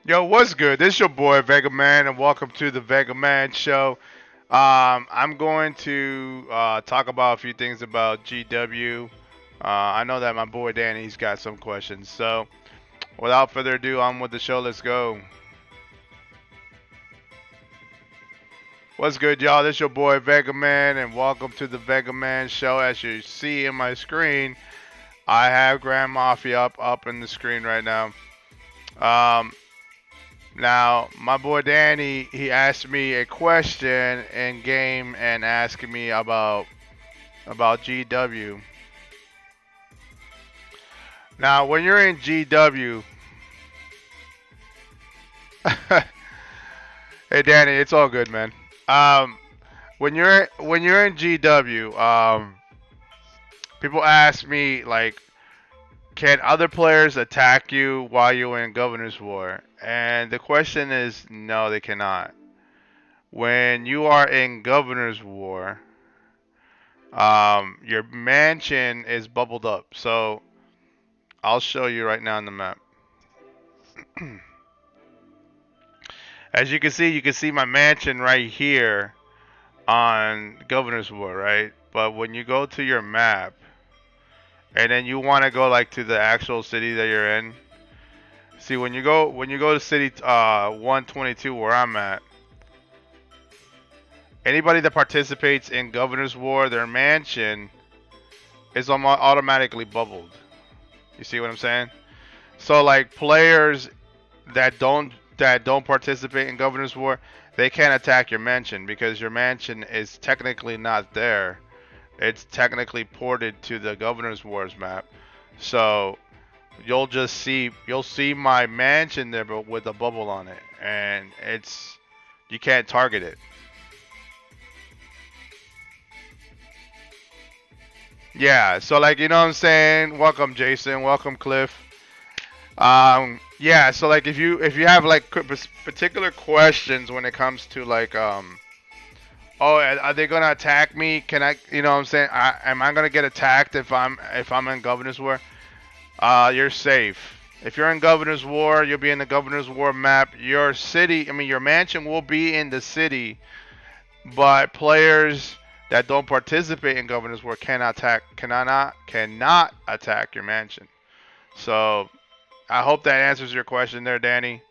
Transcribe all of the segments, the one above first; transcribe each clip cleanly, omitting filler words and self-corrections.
Yo, what's good? This is your boy Vega Man, and welcome to the Vega Man Show. I'm going to talk about a few things about GW. I know that my boy Danny's got some questions, so without further ado, on with the show. Let's go. What's good, y'all? This is your boy Vega Man, and welcome to the Vega Man Show. As you see in my screen, I have Grand Mafia up in the screen right now. Um, Now, my boy Danny, he asked me a question in game and asking me about GW. Now, when you're in GW, hey Danny, it's all good, man. Um, when you're in GW, people ask me like, can other players attack you while you're in Governor's War? And the question is, no, they cannot. When you are in Governor's War, your mansion is bubbled up. So I'll show you right now on the map. As you can see my mansion right here on Governor's War, right? But when you go to your map and then you want to go like to the actual city that you're in, see when you go to city 122 where I'm at, anybody that participates in Governor's War, their mansion is automatically bubbled. You see what I'm saying? So like players that don't participate in Governor's War, they can't attack your mansion because your mansion is technically not there. It's technically ported to the Governor's Wars map. So you'll see my mansion there, but with a bubble on it, and it's you can't target it. Yeah. So like you know what I'm saying. Welcome Jason. Welcome Cliff. Yeah. So like if you have like particular questions when it comes to like oh, are they gonna attack me? Can I, you know what I'm saying? Am I gonna get attacked if I'm in Governor's War? You're safe. If you're in Governor's War, you'll be in the Governor's War map. Your city, I mean, your mansion will be in the city, but players that don't participate in Governor's War cannot attack your mansion. So I hope that answers your question there, Danny.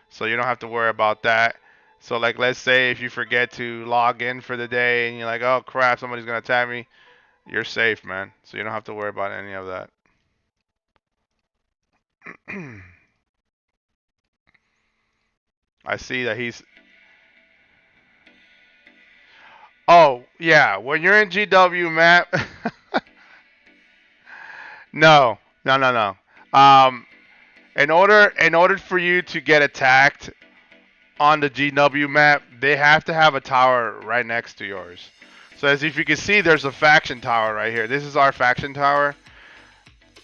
So you don't have to worry about that. So like let's say if you forget to log in for the day and you're like, "Oh crap, somebody's going to attack me." You're safe, man. So you don't have to worry about any of that. I see that he's Oh, yeah, when you're in GW map, no. No, no, no. In order for you to get attacked on the GW map, they have to have a tower right next to yours. So as if you can see, there's a faction tower right here. This is our faction tower.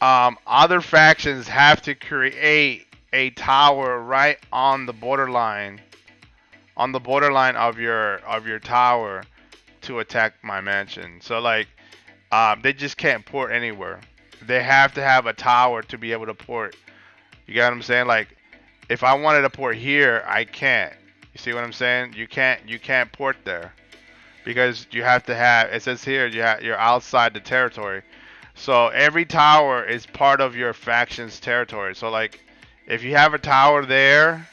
Other factions have to create a tower right on the borderline of your tower to attack my mansion. So like, they just can't port anywhere. They have to have a tower to be able to port. You get what I'm saying? Like, if I wanted to port here, I can't. You see what I'm saying? You can't port there because you have to have. It says here you're outside the territory. So every tower is part of your faction's territory. So like, if you have a tower there,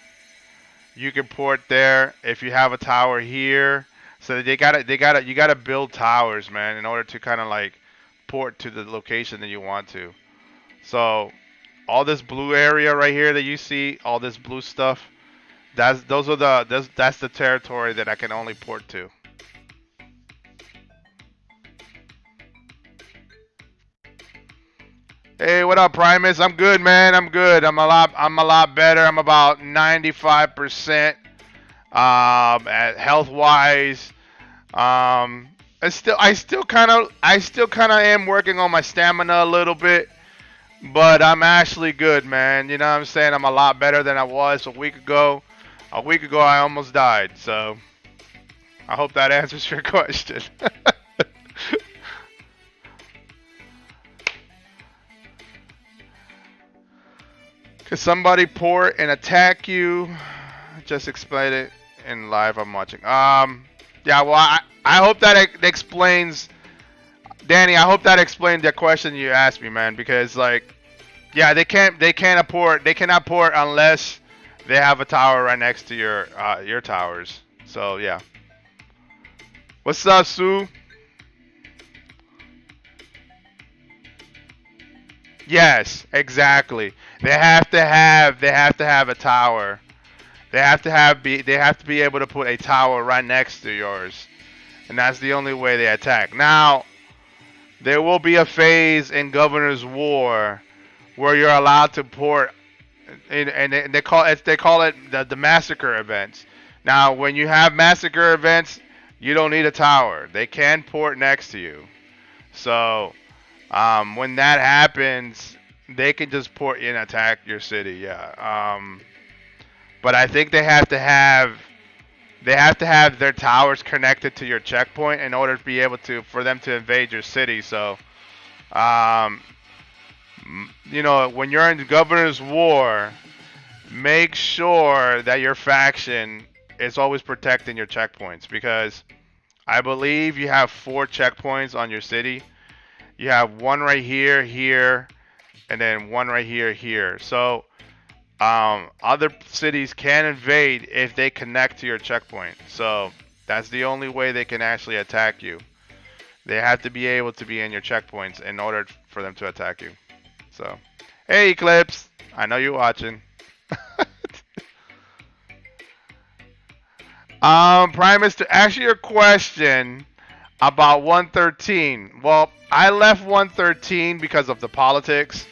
you can port there. If you have a tower here, so you gotta build towers, man, in order to kind of like port to the location that you want to. So all this blue area right here that you see, all this blue stuff, that's the territory that I can only port to. Hey, what up, Primus? I'm good, man. I'm good. I'm a lot better. I'm about 95% at health wise. I still kind of am working on my stamina a little bit, but I'm actually good, man. You know what I'm saying? I'm a lot better than I was a week ago. A week ago, I almost died. So I hope that answers your question. Could somebody port and attack you? Just explain it in live. I'm watching. Yeah. Well, I hope that explains, Danny. I hope that explained the question you asked me, man. Because like, yeah, they cannot port unless they have a tower right next to your towers. So yeah. What's up, Sue? Yes, exactly. They have to have a tower. They have to be able to put a tower right next to yours. And that's the only way they attack. Now, there will be a phase in Governor's War where you're allowed to port and they call it the massacre events. Now, when you have massacre events, you don't need a tower. They can port next to you. So, when that happens, they can just port in and attack your city. Yeah. But I think they have to have their towers connected to your checkpoint in order to be able to for them to invade your city. So, um, when you're in Governor's War, make sure that your faction is always protecting your checkpoints because I believe you have 4 checkpoints on your city. You have one right here, here, and then one right here, here. So other cities can invade if they connect to your checkpoint. So that's the only way they can actually attack you. They have to be able to be in your checkpoints in order for them to attack you. So, hey Eclipse, I know you're watching. Primus, to answer your question about 113. Well, I left 113 because of the politics.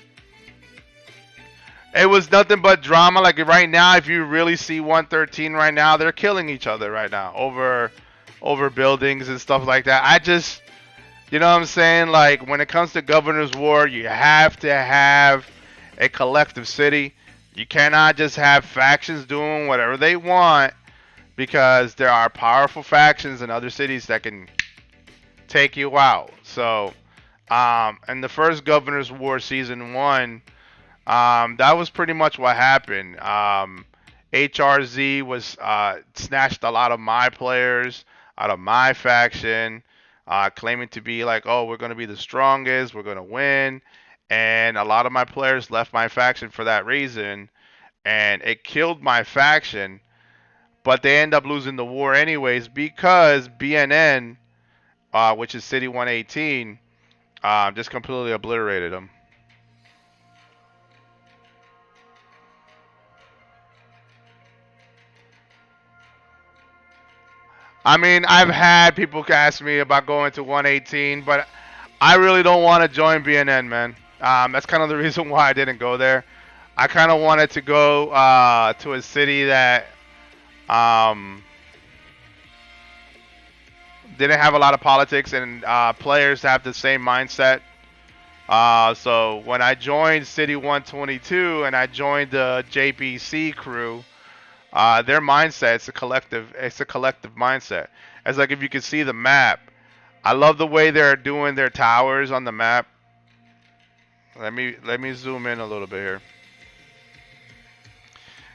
It was nothing but drama. Like right now, if you really see 113 right now, they're killing each other right now over buildings and stuff like that. I just, you know what I'm saying? Like when it comes to Governor's War, you have to have a collective city. You cannot just have factions doing whatever they want because there are powerful factions in other cities that can take you out. So, in the first Governor's War season 1, that was pretty much what happened. HRZ was snatched a lot of my players out of my faction, claiming to be like, "Oh, we're going to be the strongest, we're going to win," and a lot of my players left my faction for that reason, and it killed my faction. But they end up losing the war anyways because BNN, which is City 118, just completely obliterated them. I mean, I've had people ask me about going to 118, but I really don't want to join BNN, man. That's kind of the reason why I didn't go there. I kind of wanted to go to a city that um, didn't have a lot of politics and players have the same mindset. So when I joined City 122 and I joined the JPC crew, their mindset it's a collective. It's a collective mindset. It's like if you can see the map. I love the way they're doing their towers on the map. Let me zoom in a little bit here.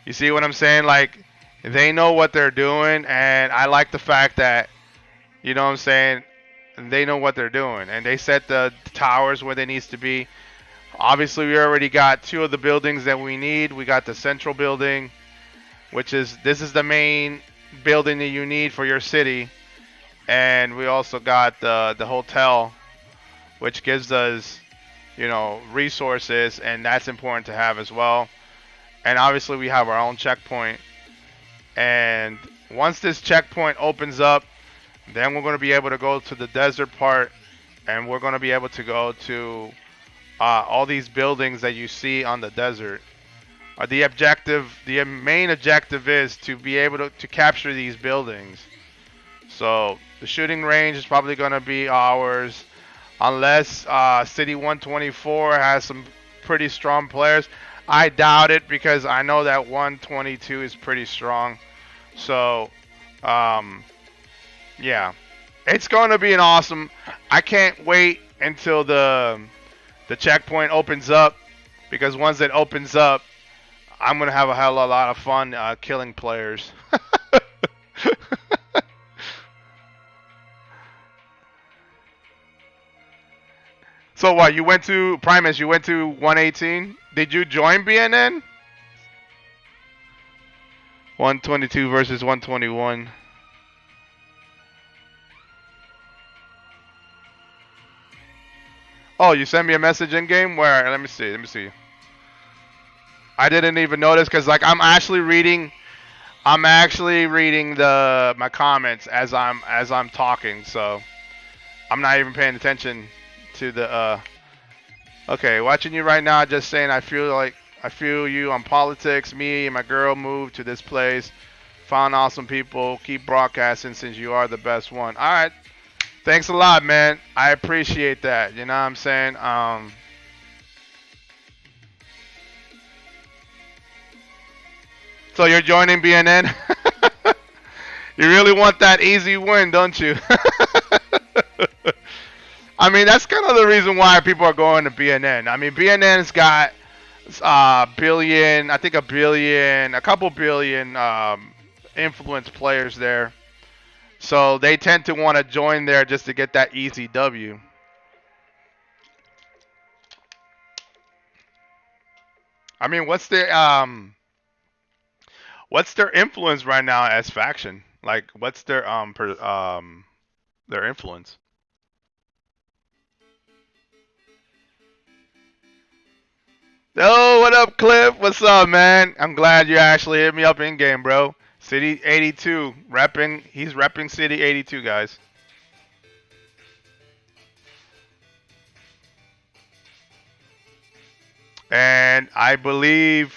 You see what I'm saying? Like they know what they're doing, and I like the fact that you know what I'm saying. They know what they're doing, and they set the towers where they needs to be. Obviously, we already got 2 of the buildings that we need. We got the central building, which is this is the main building that you need for your city, and we also got the hotel, which gives us resources, and that's important to have as well. And obviously, we have our own checkpoint. And once this checkpoint opens up, then we're going to be able to go to the desert part, and we're going to be able to go to all these buildings that you see on the desert. The main objective is to be able to capture these buildings. So the shooting range is probably going to be ours, unless City 124 has some pretty strong players. I doubt it because I know that 122 is pretty strong. So, yeah, it's going to be an awesome. I can't wait until the checkpoint opens up because once it opens up, I'm gonna have a hell of a lot of fun killing players. So what? You went to Primus? You went to 118? Did you join BNN? 122 versus 121. Oh, you sent me a message in game. Where? Let me see. Let me see. I didn't even notice because like I'm actually reading. I'm actually reading the my comments as I'm talking. So I'm not even paying attention to the. Okay, watching you right now. Just saying. I feel you on politics. Me and my girl moved to this place. Found awesome people. Keep broadcasting since you are the best one. All right. Thanks a lot, man. I appreciate that. You know what I'm saying? So you're joining BNN? You really want that easy win, don't you? I mean, that's kind of the reason why people are going to BNN. I mean, BNN's got billion, I think a billion, a couple billion influence players there. So they tend to want to join there just to get that easy W. I mean, what's their influence right now as faction? Like, what's their influence? Oh, what up, Cliff? What's up, man? I'm glad you actually hit me up in game, bro. City 82, repping. He's repping City 82, guys. And I believe.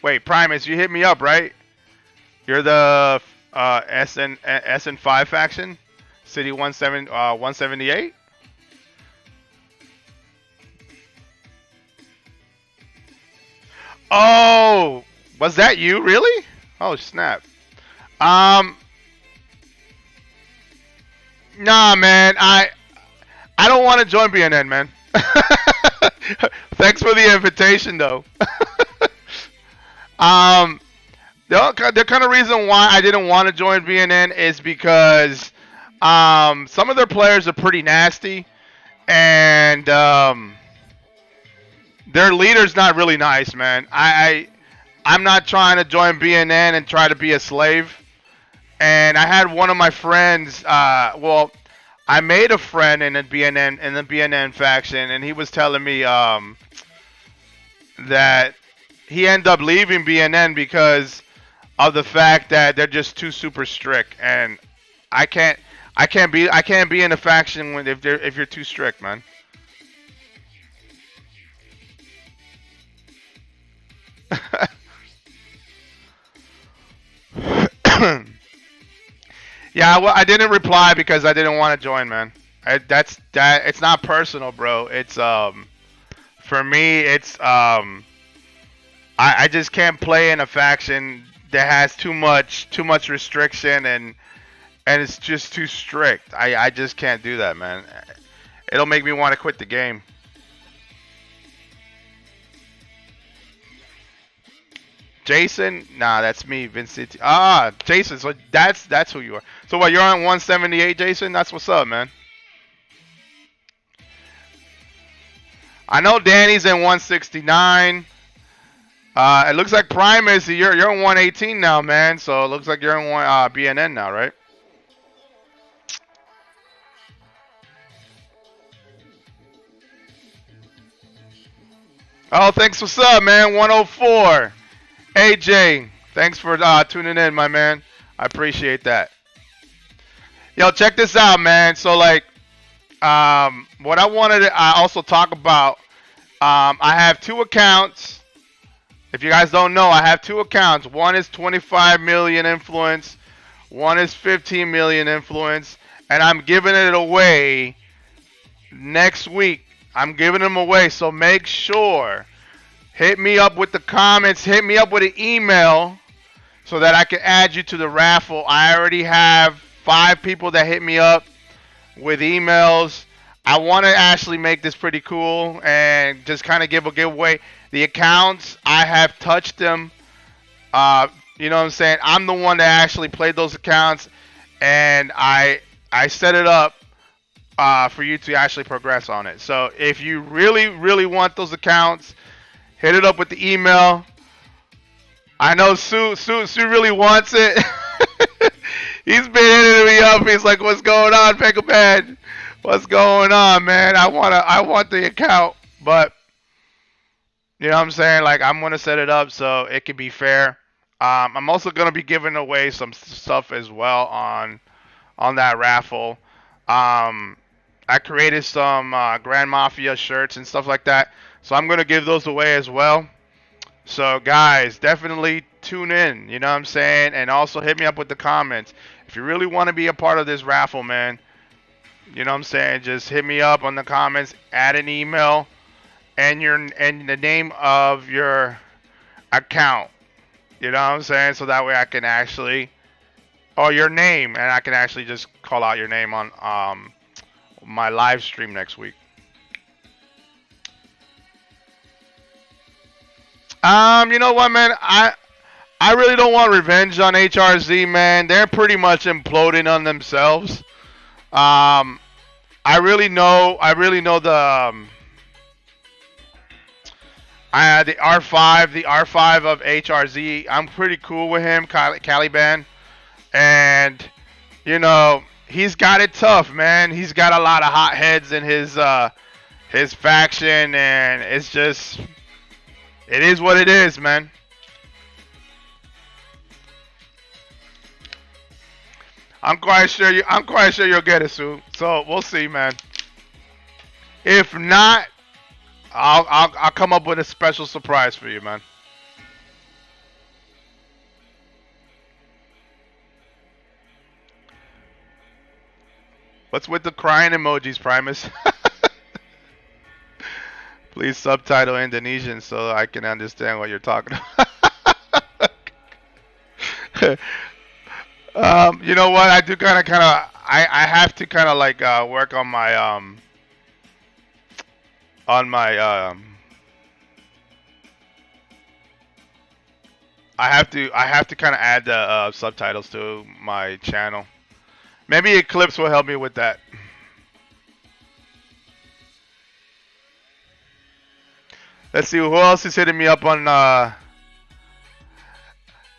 Wait, Primus, you hit me up, right? You're the SN5 faction, City 178. Oh, was that you really? Oh snap. Um, nah, man. I don't want to join BNN, man. Thanks for the invitation, though. um, the kind of reason why I didn't want to join BNN is because some of their players are pretty nasty, and their leader's not really nice, man. I'm not trying to join BNN and try to be a slave. And I had one of my friends. Well, I made a friend in the BNN faction, and he was telling me that he ended up leaving BNN because of the fact that they're just too super strict, and I can't I can't be in a faction when if you're too strict, man. Yeah, well, I didn't reply because I didn't want to join, man. That's that. It's not personal, bro. It's for me, it's I just can't play in a faction that has too much restriction and it's just too strict. I just can't do that, man. It'll make me want to quit the game. Jason, nah, that's me, Vincent. Ah, Jason. So that's who you are. So what? You're on 178, Jason. That's what's up, man. I know Danny's in 169. It looks like Primus. You're in 118 now, man. So it looks like you're in BNN now, right? Oh, thanks. What's up, man? 104. AJ, thanks for tuning in, my man. I appreciate that. Yo, check this out, man. So like, what I wanted to also talk about. I have two accounts. If you guys don't know, I have two accounts. One is 25 million influence. One is 15 million influence. And I'm giving it away next week. I'm giving them away. So make sure. Hit me up with the comments. Hit me up with an email so that I can add you to the raffle. I already have 5 people that hit me up with emails. I want to actually make this pretty cool and just kind of give a giveaway. The accounts, I have touched them. Uh, you know what I'm saying? I'm the one that actually played those accounts, and I set it up for you to actually progress on it. So if you really, really want those accounts, hit it up with the email. I know Sue really wants it. He's been hitting me up. He's like, "What's going on, Pickle Man? What's going on, man? I want the account, but you know what I'm saying? Like, I'm gonna set it up so it can be fair. I'm also gonna be giving away some stuff as well on that raffle. Um, I created some Grand Mafia shirts and stuff like that, so I'm gonna give those away as well. So guys, definitely tune in. You know what I'm saying? And also hit me up with the comments if you really want to be a part of this raffle, man. You know what I'm saying? Just hit me up on the comments, add an email, and the name of your account. You know what I'm saying? So that way I can actually, or your name, and I can actually just call out your name on my live stream next week. You know what, man? I really don't want revenge on HRZ, man. They're pretty much imploding on themselves. I really know the R5 of HRZ. I'm pretty cool with him, Caliban, and you know he's got it tough, man. He's got a lot of hot heads in his faction, and it's just it is what it is, man. I'm quite sure you'll get it soon. So we'll see, man. If not, I'll come up with a special surprise for you, man. What's with the crying emojis, Primus? Please subtitle Indonesian so I can understand what you're talking about. You know what? I do I have to kind of like work on my I have to kind of add the subtitles to my channel. Maybe Eclipse will help me with that. Let's see who else is hitting me up on.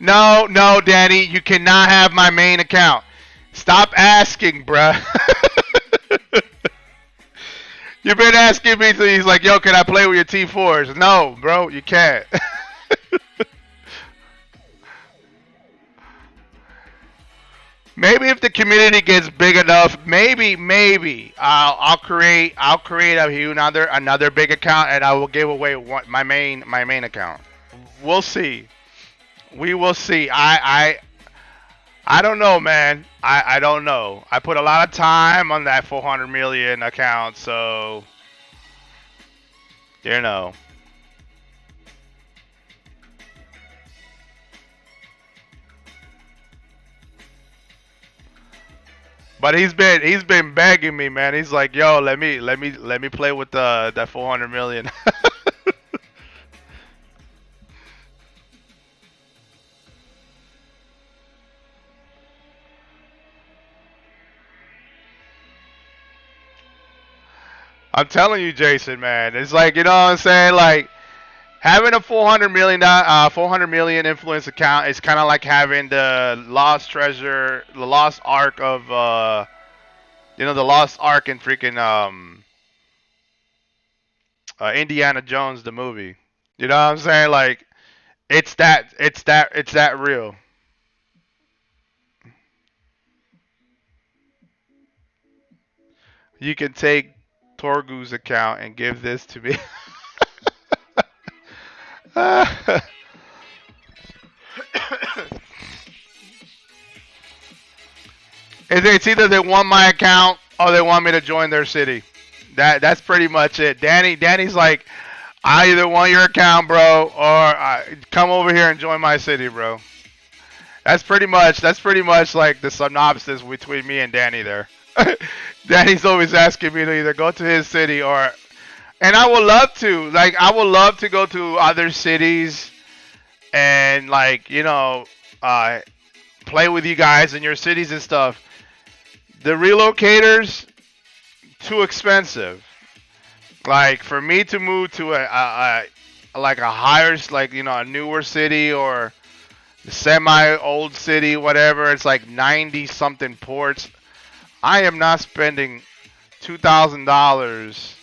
No, no, Danny, you cannot have my main account. Stop asking, bruh. You've been asking me, so he's like, yo, can I play with your T4s? No, bro, you can't. Maybe if the community gets big enough, maybe I'll create another big account, and I will give away my main account. We'll see. We will see. I don't know, man. I don't know. I put a lot of time on that 400 million account, so you know. But he's been begging me, man. He's like, "Yo, let me play with the that 400 million." I'm telling you, Jason, man. It's like, you know what I'm saying? Like having a 400 million influence account is kind of like having the lost treasure, the lost ark of the lost ark in freaking Indiana Jones the movie. You know what I'm saying? Like it's that real. You can take Torgu's account and give this to me. It's either they want my account or they want me to join their city. That's pretty much it. Danny's like, I either want your account, bro, or come over here and join my city, bro. That's pretty much like the synopsis between me and Danny there. Danny's always asking me to either go to his city or And I would love to. Like, I would love to go to other cities and, like, uh, play with you guys in your cities and stuff. The relocators, too expensive. Like, for me to move to like a higher, like, a newer city or semi old city, whatever, it's like 90 something ports. I am not spending $2,000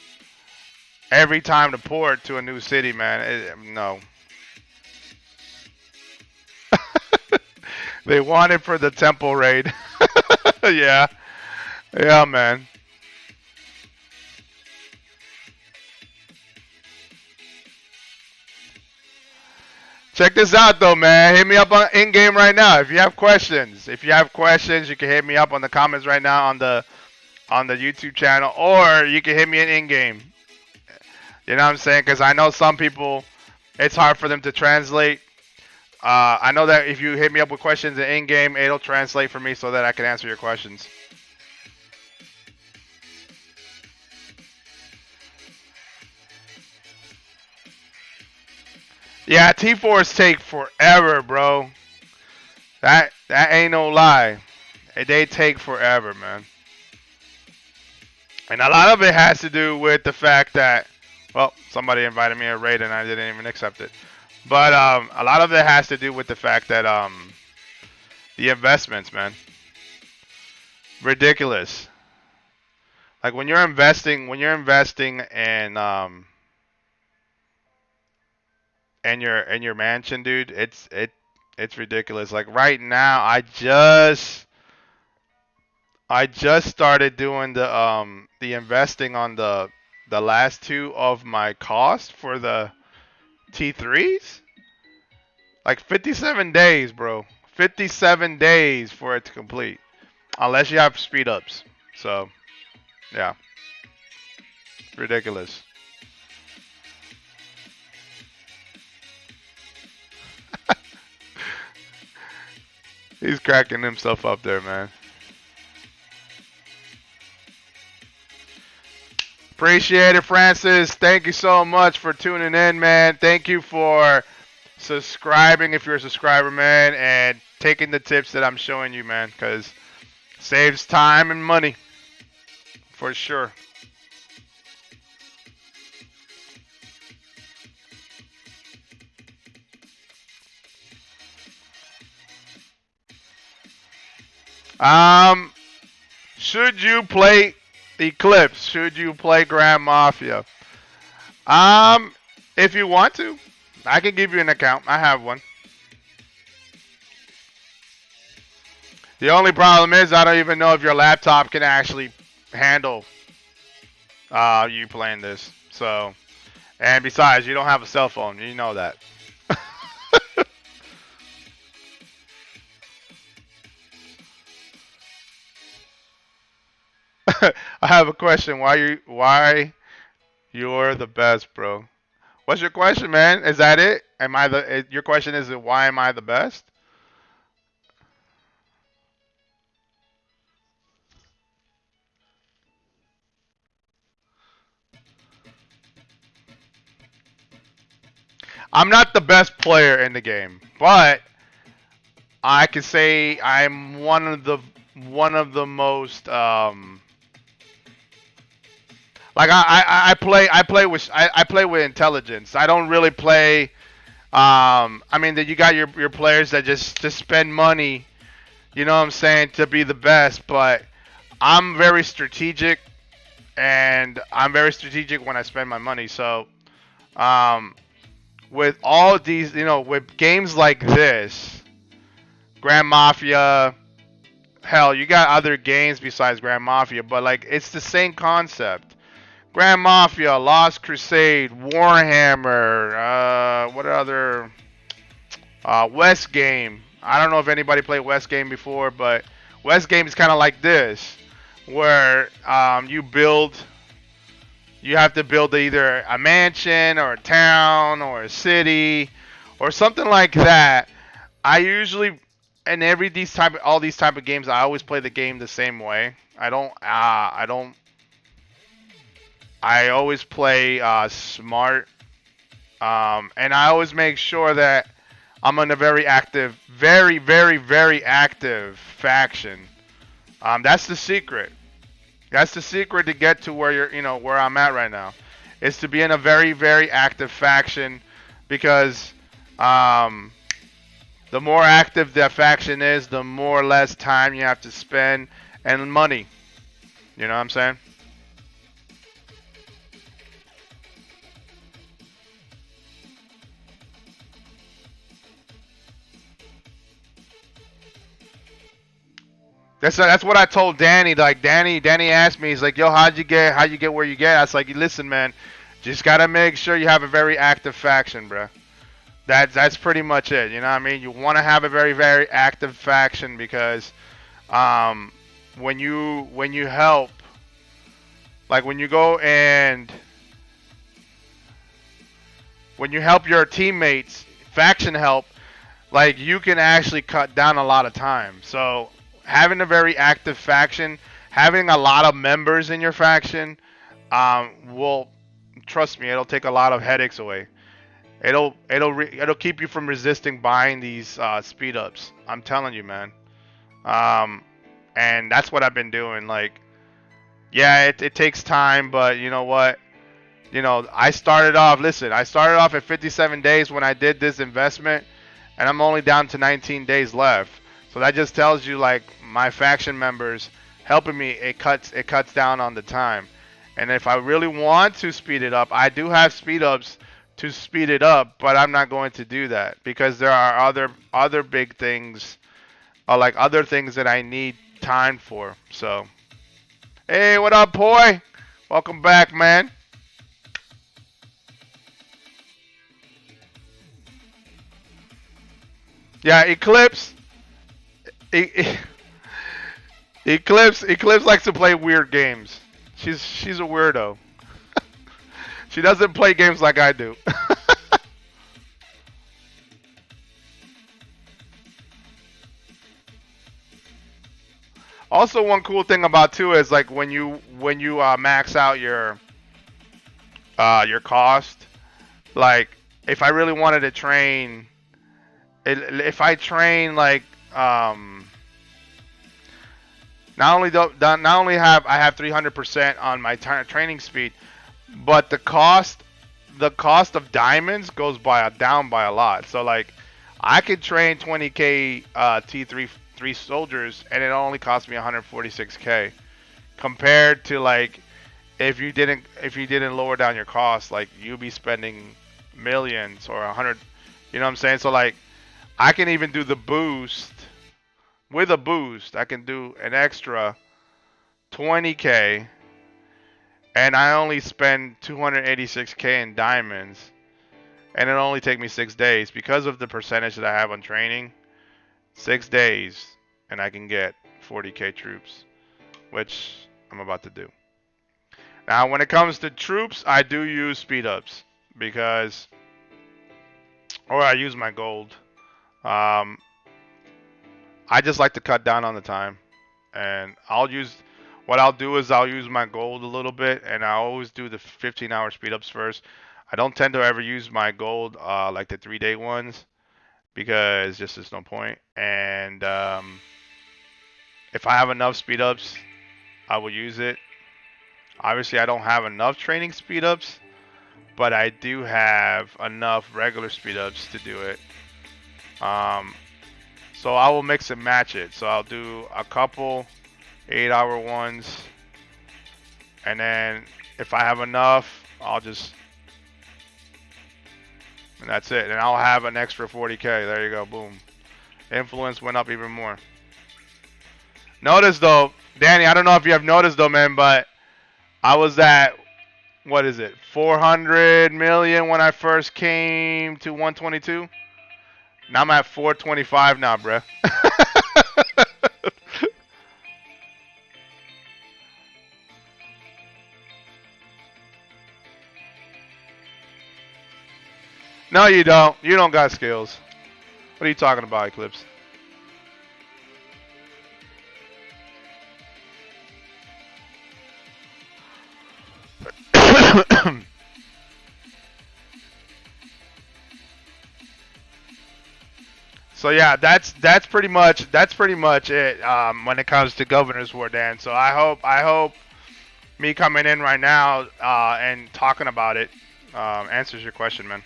every time to port to a new city, man. No. They want it for the temple raid. Yeah. Yeah, man. Check this out though, man. Hit me up on in game right now if you have questions. If you have questions, you can hit me up on the comments right now on the YouTube channel, or you can hit me in game. You know what I'm saying? Because I know some people, it's hard for them to translate. I know that if you hit me up with questions in game, it'll translate for me so that I can answer your questions. Yeah, T4s take forever, bro. That ain't no lie. They take forever, man. And a lot of it has to do with the fact that, well, somebody invited me a raid and I didn't even accept it. But a lot of it has to do with the fact that the investments, man, ridiculous. Like when you're investing in your mansion, dude, it's ridiculous. Like right now, I just started doing the investing on the last two of my cost for the T3s. Like 57 days, bro. 57 days for it to complete. Unless you have speed ups. So, yeah, ridiculous. He's cracking himself up there, man. Appreciate it, Francis. Thank you so much for tuning in, man. Thank you for subscribing if you're a subscriber, man, and taking the tips that I'm showing you, man, because saves time and money for sure. Um, should you play Eclipse? Should you play Grand Mafia? Um, if you want to, I can give you an account. I have one. The only problem is I don't even know if your laptop can actually handle you playing this. So, and besides, you don't have a cell phone. You know that. I have a question. Why you're the best, bro? What's your question, man? Is that it? Your question is why am I the best? I'm not the best player in the game, but I can say I'm one of the most like I play with intelligence. I don't really play I mean that you got your players that just spend money, you know what I'm saying, to be the best, but I'm very strategic and I'm very strategic when I spend my money. So um with all these, with games like this, Grand Mafia, hell, you got other games besides Grand Mafia, but like it's the same concept. Grand Mafia, Lost Crusade, Warhammer, what other? West Game. I don't know if anybody played West Game before, but West Game is kind of like this, where you have to build either a mansion or a town or a city or something like that. I usually, in all these type of games, I always play the game the same way. I don't I always play smart, and I always make sure that I'm in a very active, very, very, very active faction. That's the secret. That's the secret to get to where where I'm at right now, is to be in a very, very active faction, because um, the more active that faction is, the more or less time you have to spend and money. You know what I'm saying? That's what I told Danny. Like Danny asked me, he's like, "Yo, how'd you get where you get?" I was like, "Listen, man, just gotta make sure you have a very active faction, bro. That's pretty much it. You know what I mean? You want to have a very, very active faction, because um, when you help, like when you go and when you help your teammates, faction help, like you can actually cut down a lot of time. So having a very active faction, having a lot of members in your faction, will, trust me, it'll take a lot of headaches away. It'll keep you from resisting buying these speed ups. I'm telling you, man. Um, and that's what I've been doing. Like, yeah, it takes time, but you know what? I started off. Listen, I started off at 57 days when I did this investment, and I'm only down to 19 days left. So that just tells you, like, my faction members helping me. It cuts down on the time. And if I really want to speed it up, I do have speed ups to speed it up, but I'm not going to do that because there are other big things, like other things that I need time for. So, hey, what up, boy? Welcome back, man. Yeah, Eclipse. E- e- Eclipse likes to play weird games. She's a weirdo. She doesn't play games like I do. Also, one cool thing about too is like when you max out your cost. Like if I really wanted to train, if I train like not only have I have 300% on my training speed, but the cost of diamonds goes down by a lot. So like I could train 20k T3 three soldiers and it only cost me 146k, compared to like if you didn't lower down your costs, like you'd be spending millions or 100. You know what I'm saying? So like I can even do the boost. With a boost, I can do an extra 20k, and I only spend 286k in diamonds, and it only take me 6 days because of the percentage that I have on training. 6 days, and I can get 40k troops, which I'm about to do. Now, when it comes to troops, I do use speed ups because, or I use my gold. Um, I just like to cut down on the time, and what I'll do is I'll use my gold a little bit, and I always do the 15-hour speed ups first. I don't tend to ever use my gold like the 3-day ones because just there's no point. And if I have enough speed ups, I will use it. Obviously, I don't have enough training speed ups, but I do have enough regular speed ups to do it. Um, so I will mix and match it. So I'll do a couple 8-hour ones, and then if I have enough, and that's it. And I'll have an extra 40k. There you go, boom. Influence went up even more. Notice though, Danny, I don't know if you have noticed though, man, but I was at, what is it, 400 million when I first came to 122. Now I'm at 425 now, bruh. No, you don't. You don't got skills. What are you talking about, Eclipse? So yeah, that's pretty much it when it comes to Governor's War, Dan. So I hope me coming in right now and talking about it answers your question, man.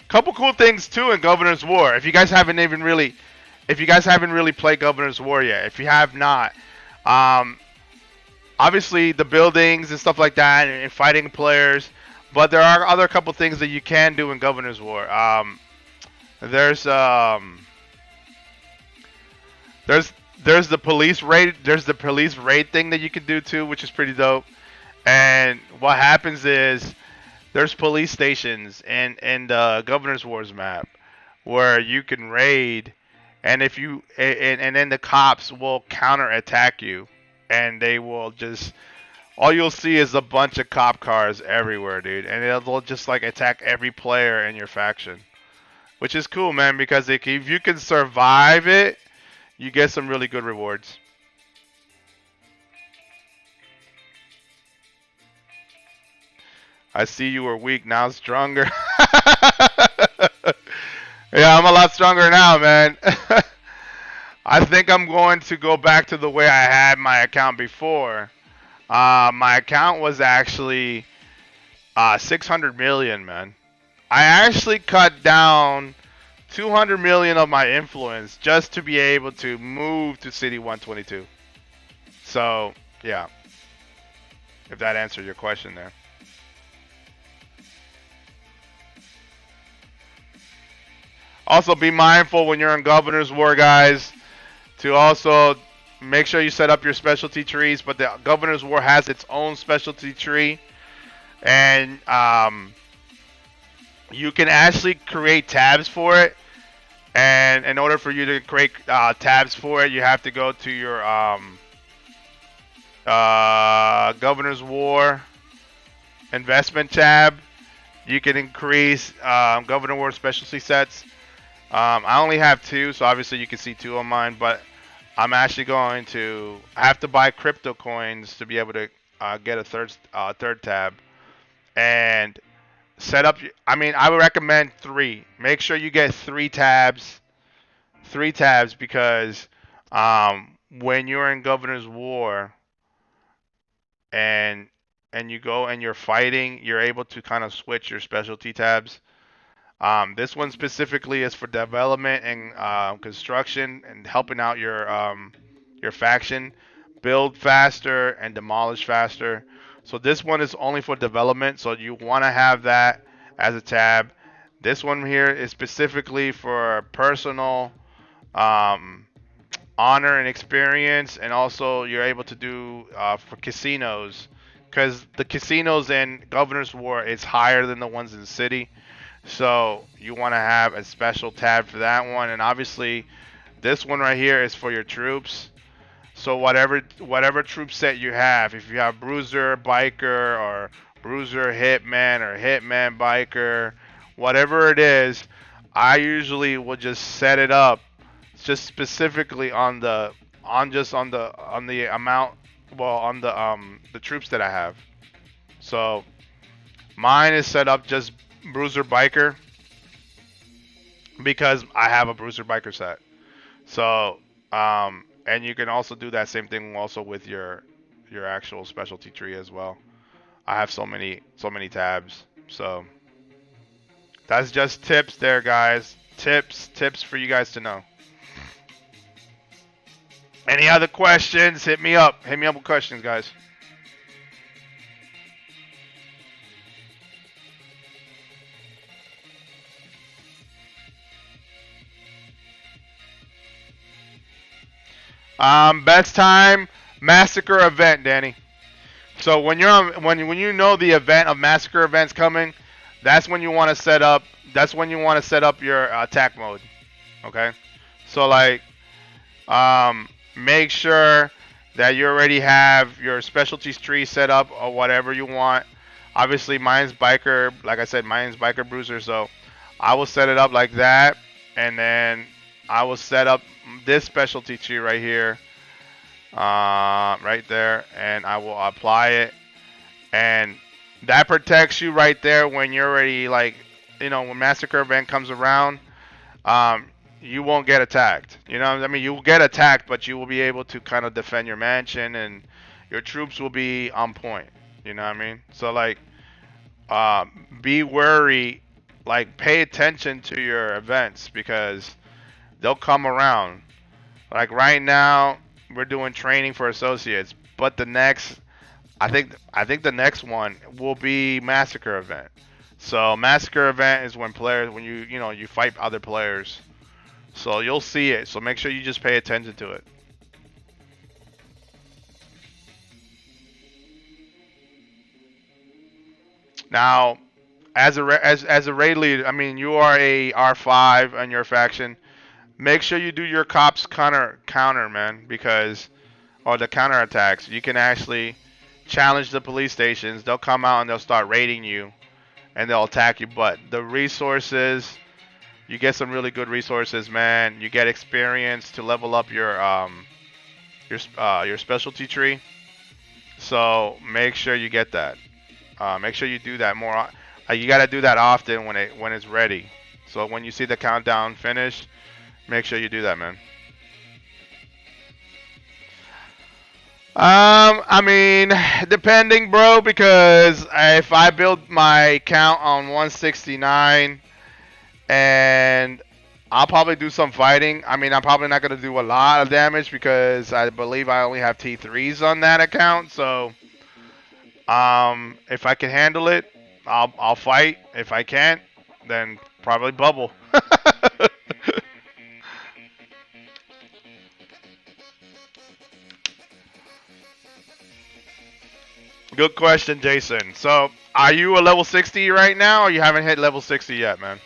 Couple cool things too in Governor's War. If you guys haven't really played Governor's War yet, if you have not, um, obviously the buildings and stuff like that, and fighting players, but there are other couple things that you can do in Governor's War. There's um, there's there's the police raid. There's the police raid thing that you can do too, which is pretty dope. And what happens is there's police stations in the Governor's Wars map where you can raid, and if you and then the cops will counter attack you, and they will just all you'll see is a bunch of cop cars everywhere, dude, and they'll just like attack every player in your faction, which is cool, man, because if you can survive it, you get some really good rewards. I see you were weak, now stronger. Yeah, I'm a lot stronger now, man. I think I'm going to go back to the way I had my account before. My account was actually 600 million, man. I actually cut down 200 million of my influence just to be able to move to City 122. So, yeah, if that answered your question there. Also, be mindful when you're in Governor's War, guys, to also make sure you set up your specialty trees. But the Governor's War has its own specialty tree, and you can actually create tabs for it. And in order for you to create tabs for it, you have to go to your Governor's War investment tab. You can increase Governor War specialty sets. I only have two, so obviously you can see two on mine, but I'm actually going to have to buy crypto coins to be able to get a third tab and set up. I mean, I would recommend three. Make sure you get three tabs because when you're in Governor's War and you go and you're fighting, you're able to kind of switch your specialty tabs. This one specifically is for development and construction and helping out your faction build faster and demolish faster. So this one is only for development, so you want to have that as a tab. This one here is specifically for personal um, honor and experience, and also you're able to do for casinos because the casinos in Governor's War is higher than the ones in City. So you want to have a special tab for that one, and obviously this one right here is for your troops. So whatever troop set you have, if you have Bruiser Biker or Bruiser Hitman or Hitman Biker, whatever it is, I usually will just set it up just specifically on the amount, well, on the troops that I have. So mine is set up just Bruiser Biker because I have a Bruiser Biker set. So, and you can also do that same thing also with your actual specialty tree as well. I have so many tabs. So that's just tips there, guys. Tips for you guys to know. Any other questions? Hit me up. Hit me up with questions, guys. Best time massacre event, Danny. So when you're on, when you know the event of massacre events coming, that's when you want to set up. That's when you want to set up your attack mode. Okay. So like, make sure that you already have your specialties tree set up or whatever you want. Obviously, mine's biker. Like I said, mine's biker bruiser. So I will set it up like that, and then I will set up this specialty tree right here, right there, and I will apply it, and that protects you right there when you're already like, when massacre event comes around. um, you won't get attacked. I mean, you will get attacked, but you will be able to kind of defend your mansion, and your troops will be on point. You know what I mean? So like, be wary, like pay attention to your events because they'll come around. Like right now, we're doing training for associates, but I think the next one will be massacre event. So massacre event is when players when you fight other players. So you'll see it. So make sure you just pay attention to it. Now, as a raid leader, I mean you are a R5 on your faction. Make sure you do your cops counter man because or the counter attacks. You can actually challenge the police stations. They'll come out and they'll start raiding you and they'll attack you. But the resources, you get some really good resources, man. You get experience to level up your specialty tree. So make sure you get that. Make sure you do that more. You gotta do that often when it's ready. So when you see the countdown finish, make sure you do that, man. I mean, depending, bro, because if I build my count on 169 and I'll probably do some fighting. I mean, I'm probably not going to do a lot of damage because I believe I only have T3s on that account. So, if I can handle it, I'll fight. If I can't, then probably bubble. Good question, Jason. So, are you a level 60 right now, or you haven't hit level 60 yet, man?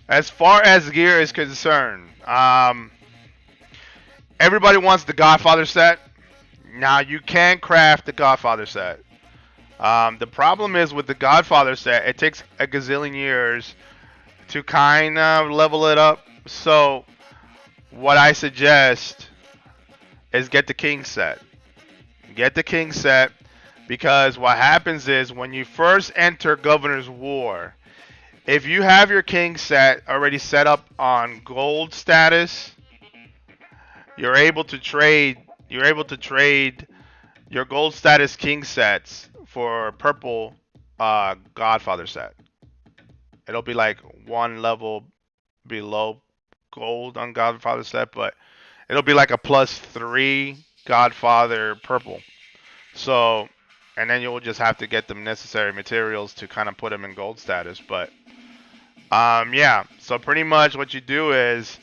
As far as gear is concerned, everybody wants the Godfather set. Now you can craft the Godfather set. The problem is with the Godfather set, it takes a gazillion years to kind of level it up. So what I suggest is get the King set. Get the King set because what happens is when you first enter Governor's War, if you have your King set already set up on gold status, you're able to trade. You're able to trade your gold status King sets for purple Godfather set. It'll be like one level below gold on Godfather set, but it'll be like a +3 Godfather purple. So, and then you'll just have to get the necessary materials to kind of put them in gold status. But yeah. So pretty much what you do is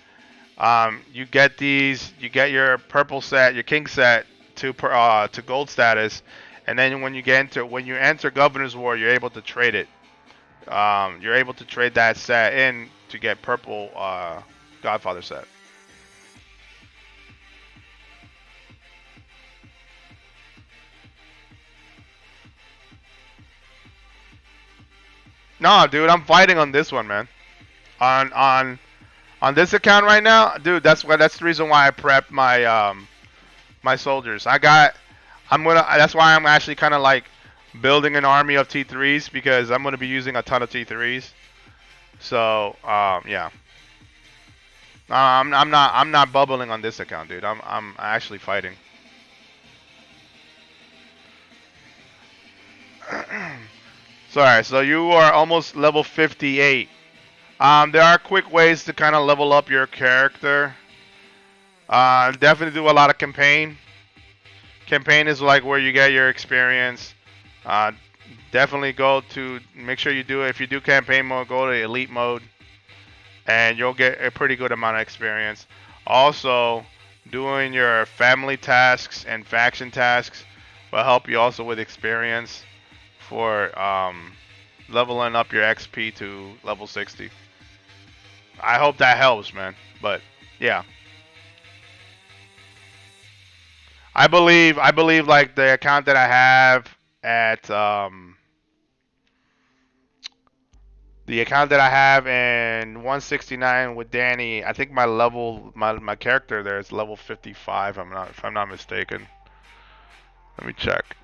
you get your purple set, your king set to gold status, and then when you enter Governor's War, you're able to trade it. You're able to trade that set in to get purple Godfather set. No, dude, I'm fighting on this one, man. On on this account right now, dude. That's the reason why I prepped my soldiers. That's why I'm actually kind of like building an army of T3s because I'm gonna be using a ton of T3s. So yeah. I'm not bubbling on this account, dude. I'm actually fighting. Sorry, so you are almost level 58. There are quick ways to kind of level up your character. Definitely do a lot of campaign. Campaign is like where you get your experience. Uh, Definitely go to make sure you do it. If you do campaign mode, go to elite mode, and you'll get a pretty good amount of experience. Also, doing your family tasks and faction tasks will help you also with experience for leveling up your XP to level 60. I hope that helps, man. But yeah, I believe like the account that I have at the account that I have in 169 with Danny. I think my level, my character there is level 55. If I'm not mistaken. Let me check.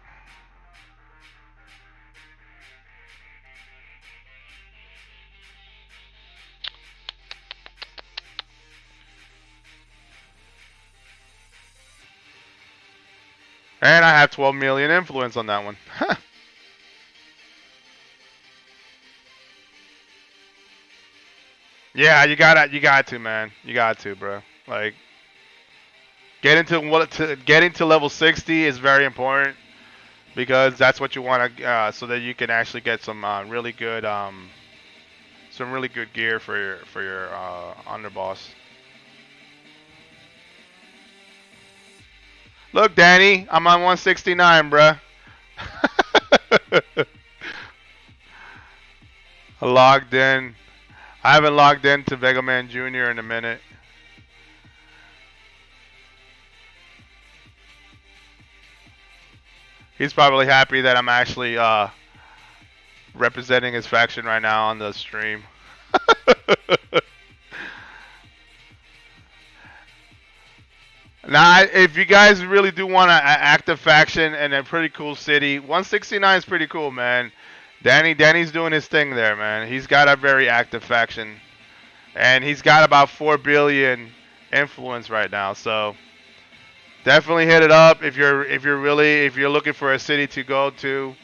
And I have 12 million influence on that one. Yeah, you got to, man. You got to, bro. Like getting to level 60 is very important because that's what you want to, so that you can actually get some really good gear for your underboss. Look, Danny, I'm on 169, bruh. I logged in. I haven't logged in to Vega Man Jr. in a minute. He's probably happy that I'm actually representing his faction right now on the stream. Now, if you guys really do want an active faction and a pretty cool city, 169 is pretty cool, man. Danny's doing his thing there, man. He's got a very active faction, and he's got about 4 billion influence right now. So definitely hit it up if you're looking for a city to go to.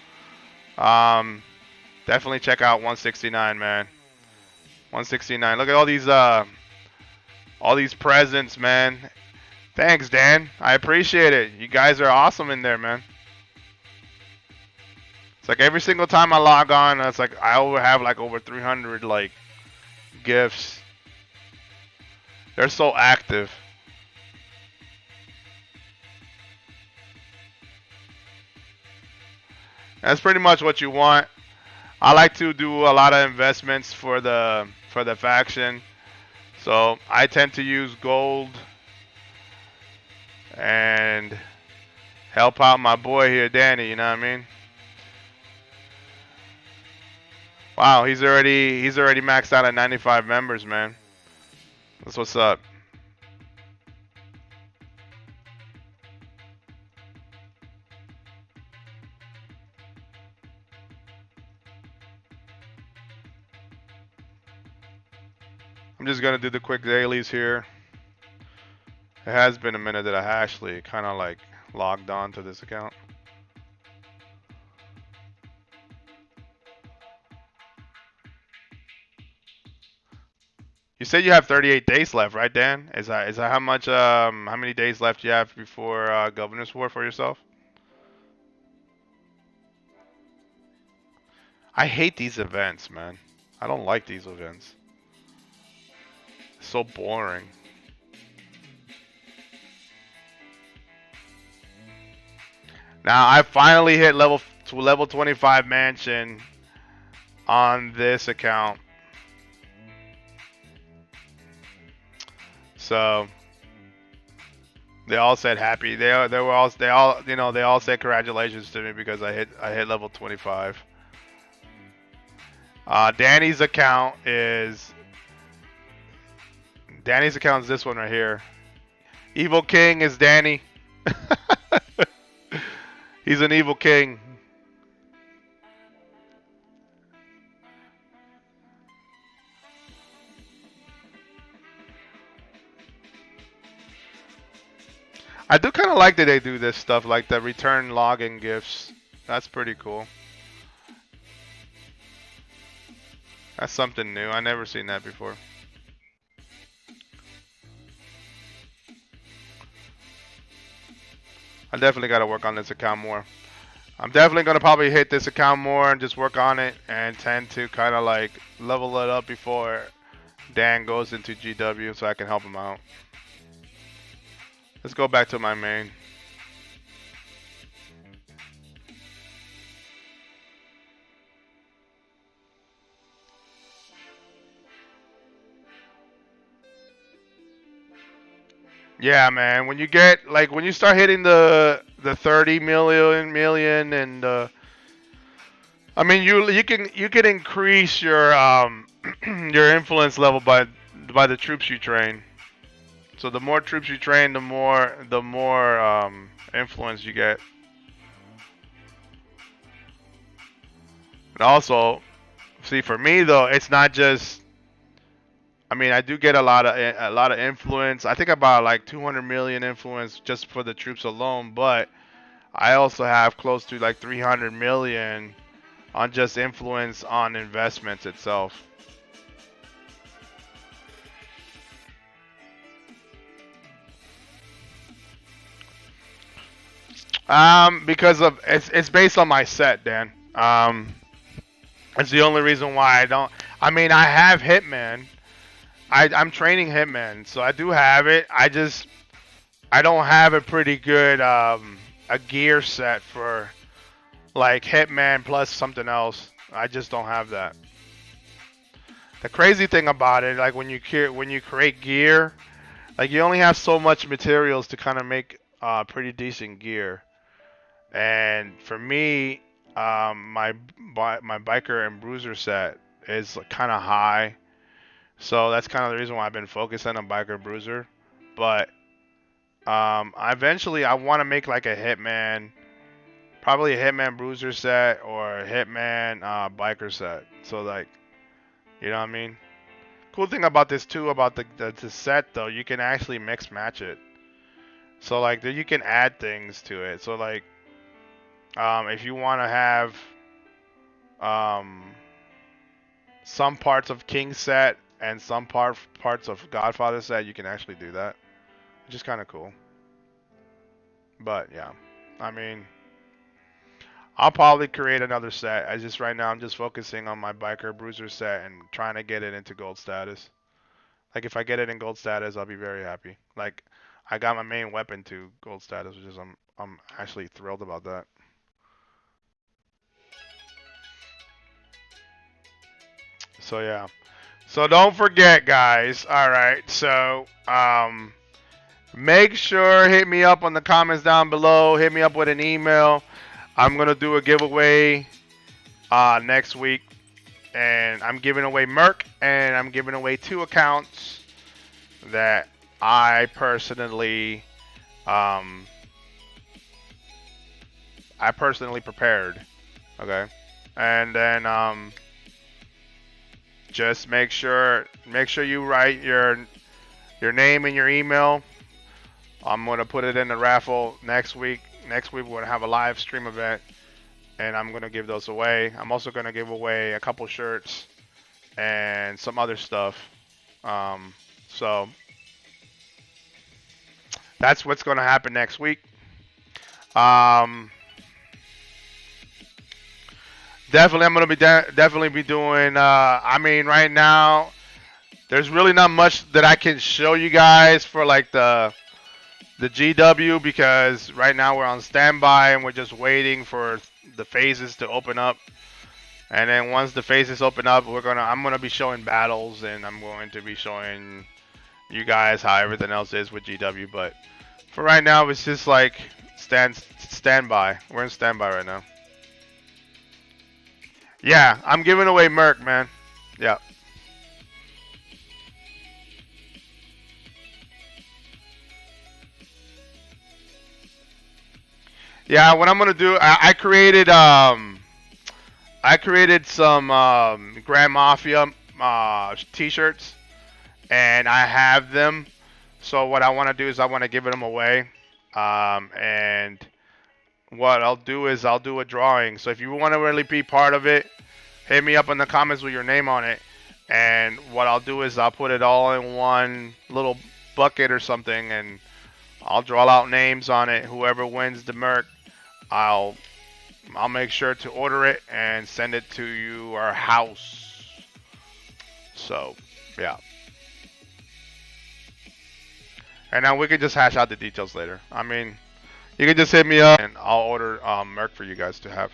Definitely check out 169, man. 169. Look at all these presents, man. Thanks, Dan. I appreciate it. You guys are awesome in there, man. It's like every single time I log on, it's like I have like over 300 like gifts. They're so active. That's pretty much what you want. I like to do a lot of investments for the faction. So I tend to use gold and help out my boy here, Danny, you know what I mean? Wow, he's already maxed out at 95 members, man. That's what's up. I'm just gonna do the quick dailies here. It has been a minute that I actually kind of like logged on to this account. You said you have 38 days left, right, Dan? Is that how much how many days left you have before Governor's War for yourself? I hate these events, man. I don't like these events. It's so boring. Now I finally hit level 25 mansion on this account. So they all said happy. They all said congratulations to me because I hit level 25. Danny's account is this one right here. Evil King is Danny. He's an evil king. I do kind of like that they do this stuff, like the return login gifts. That's pretty cool. That's something new. I never seen that before. I definitely got to work on this account more. I'm definitely going to probably hit this account more and just work on it and tend to kind of like level it up before Dan goes into GW so I can help him out. Let's go back to my main. Yeah, man. When you start hitting the 30 million and I mean, you can increase your your influence level by the troops you train. So the more troops you train, the more influence you get. And also, see, for me though, it's not just. I mean, I do get a lot of influence. I think about like 200 million influence just for the troops alone, but I also have close to like 300 million on just influence on investments itself. Because of it's based on my set, Dan. It's the only reason why I don't. I mean, I have Hitman. I'm training Hitman, so I do have it. I don't have a pretty good a gear set for like Hitman plus something else. I just don't have that. The crazy thing about it, like when you create gear, like you only have so much materials to kind of make pretty decent gear. And for me, my biker and bruiser set is kind of high, so that's kind of the reason why I've been focusing on biker bruiser. But eventually I want to make like a hitman, probably a hitman bruiser set or a hitman biker set. So like, you know what I mean? Cool thing about this too about the set though, you can actually mix match it. So like you can add things to it. So like if you want to have um, some parts of King set and some parts of Godfather set, you can actually do that, which is kind of cool. But yeah, I mean, I'll probably create another set. I just right now I'm just focusing on my biker bruiser set and trying to get it into gold status. Like if I get it in gold status, I'll be very happy. Like I got my main weapon to gold status, which is I'm actually thrilled about that. So yeah. So don't forget, guys. All right. So make sure hit me up on the comments down below. Hit me up with an email. I'm gonna do a giveaway next week, and I'm giving away Merc, and I'm giving away two accounts that I personally um, prepared. Okay, and then just make sure you write your name and your email. I'm gonna put it in the raffle next week. Next week we're gonna have a live stream event, and I'm gonna give those away. I'm also gonna give away a couple shirts and some other stuff. So that's what's gonna happen next week. Um, definitely, I'm gonna be definitely be doing. I mean, right now there's really not much that I can show you guys for like the GW because right now we're on standby and we're just waiting for the phases to open up. And then once the phases open up, I'm gonna be showing battles and I'm going to be showing you guys how everything else is with GW. But for right now, it's just like standby. We're in standby right now. Yeah, I'm giving away Merc, man. Yeah. Yeah, what I'm gonna do, I created some Grand Mafia t-shirts, and I have them. So what I want to do is I want to give them away, and what I'll do is I'll do a drawing. So if you want to really be part of it, hit me up in the comments with your name on it, and what I'll do is I'll put it all in one little bucket or something, and I'll draw out names on it. Whoever wins the merc, I'll I'll make sure to order it and send it to your house. So, yeah. And now we can just hash out the details later. I mean, you can just hit me up and I'll order Merc for you guys to have.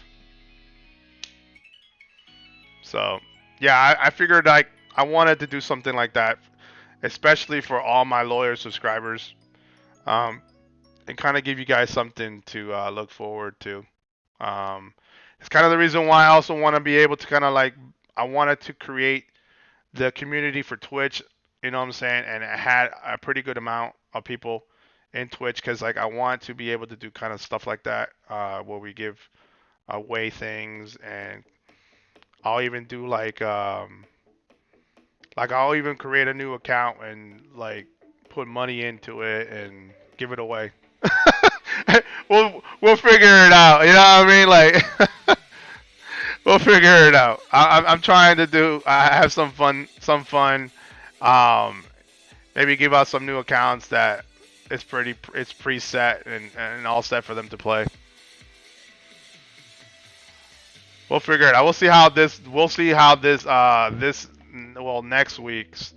So, yeah, I figured like I wanted to do something like that, especially for all my lawyer subscribers, um, and kind of give you guys something to look forward to. Um, It's kind of the reason why I also want to be able to kind of like I wanted to create the community for Twitch. You know what I'm saying? And it had a pretty good amount of people in Twitch because like I want to be able to do kind of stuff like that where we give away things and I'll even do like I'll even create a new account and like put money into it and give it away. We'll figure it out. You know what I mean? Like we'll figure it out. I'm trying to do. I have some fun. Some fun. Um, maybe give out some new accounts that it's preset and all set for them to play. We'll figure it out. We'll see how this. We'll see how this well next week's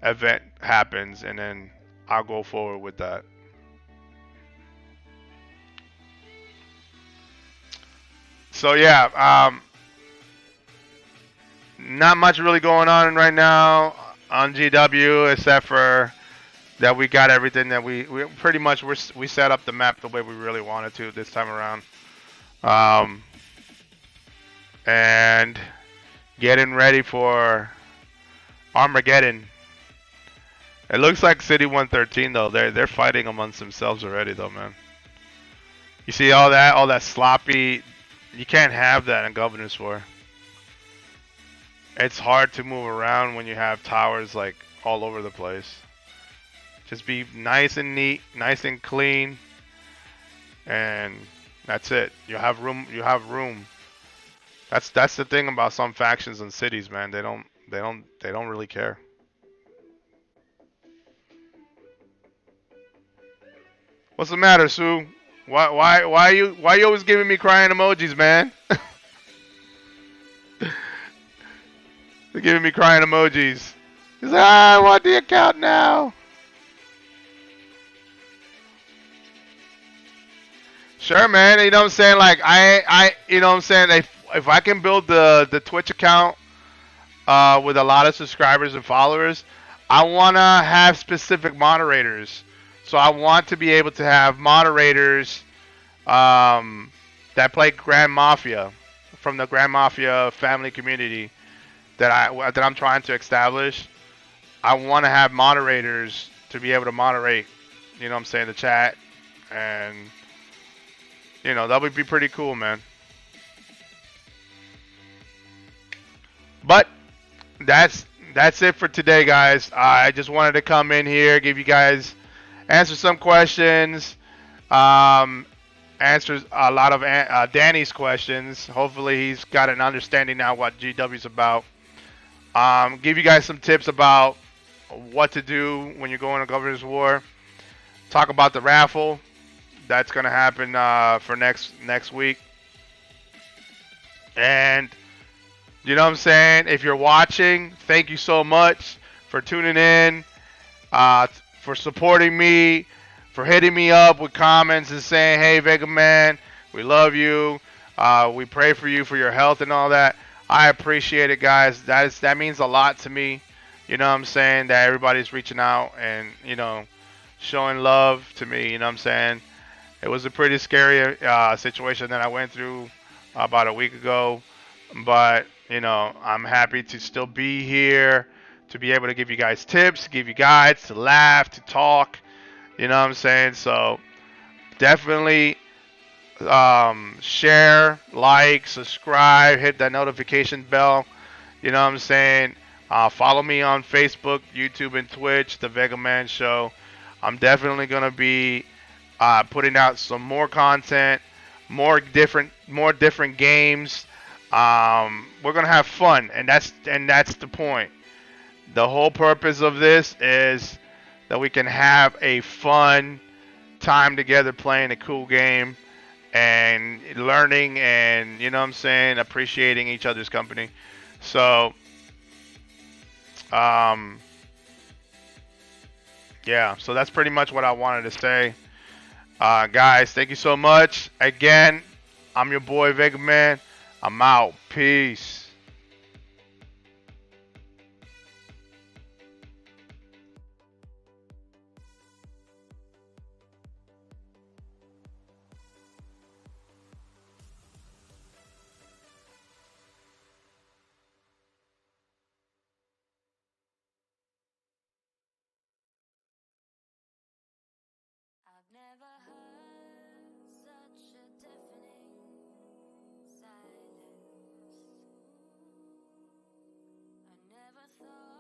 event happens, and then I'll go forward with that. So yeah, not much really going on right now on GW except for that we got everything that we pretty much we set up the map the way we really wanted to this time around. Um, and getting ready for Armageddon. It looks like City 113 though. They're fighting amongst themselves already though, man. You see all that sloppy. You can't have that in Governor's War. It's hard to move around when you have towers like all over the place. Just be nice and neat, nice and clean, and that's it. You have room. You have room. That's the thing about some factions and cities, man. They don't really care. What's the matter, Sue? Why you always giving me crying emojis, man? They're giving me crying emojis. He's like, I want the account now. Sure, man. You know what I'm saying? Like you know what I'm saying? If I can build the Twitch account with a lot of subscribers and followers, I wanna have specific moderators. So I want to be able to have moderators that play Grand Mafia from the Grand Mafia family community that I'm trying to establish. I want to have moderators to be able to moderate. You know what I'm saying? The chat and that would be pretty cool, man. But that's it for today, guys. I just wanted to come in here, give you guys answer some questions, um, answer a lot of Danny's questions. Hopefully, he's got an understanding now what GW is about. Give you guys some tips about what to do when you're going to Governor's War. Talk about the raffle that's going to happen for next week. And you know what I'm saying? If you're watching, thank you so much for tuning in, for supporting me, for hitting me up with comments and saying, hey, Vega Man, we love you. We pray for you for your health and all that. I appreciate it, guys. That means a lot to me. You know what I'm saying? That everybody's reaching out and, showing love to me. You know what I'm saying? It was a pretty scary situation that I went through about a week ago. But, I'm happy to still be here, to be able to give you guys tips, give you guides, to laugh, to talk. You know what I'm saying? So definitely share, like, subscribe, hit that notification bell. You know what I'm saying? Follow me on Facebook, YouTube, and Twitch, The Vega Man Show. I'm definitely gonna be putting out some more content, more different games. We're gonna have fun, and that's the point. The whole purpose of this is that we can have a fun time together playing a cool game and learning and you know what I'm saying, appreciating each other's company. So um yeah, so that's pretty much what I wanted to say. Guys, thank you so much. Again, I'm your boy Vega Man. I'm out. Peace. thought